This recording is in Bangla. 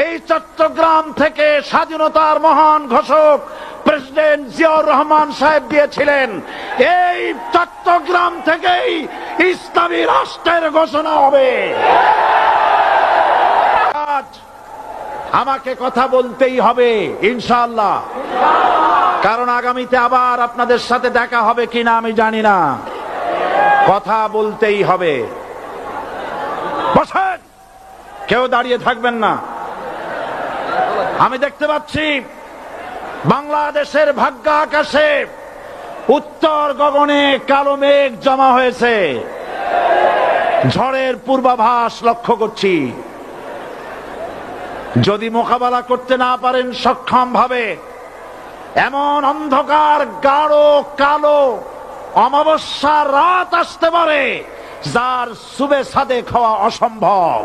এই চট্টগ্রাম থেকে স্বাধীনতার মহান ঘোষক প্রেসিডেন্ট জিয়াউর রহমান সাহেব দিয়েছিলেন। এই চট্টগ্রাম থেকেই ইসলামী রাষ্ট্রের ঘোষণা হবে। আজ আমাকে কথা বলতেই হবে ইনশাআল্লাহ, কারণ আগামীতে আবার আপনাদের সাথে দেখা হবে কিনা আমি জানি না। কথা বলতেই হবে। বসেন, কেউ দাঁড়িয়ে থাকবেন না। আমি দেখতে পাচ্ছি বাংলাদেশের ভাগ্য আকাশে উত্তর গগনে কালো মেঘ জমা হয়েছে। ঝড়ের পূর্বাভাস লক্ষ্য করছি। যদি মোকাবেলা করতে না পারেন সক্ষম ভাবে, এমন অন্ধকার গাঢ় কালো অমাবস্যার রাত আসতে পারে যার সুবে সাদেক হওয়া অসম্ভব।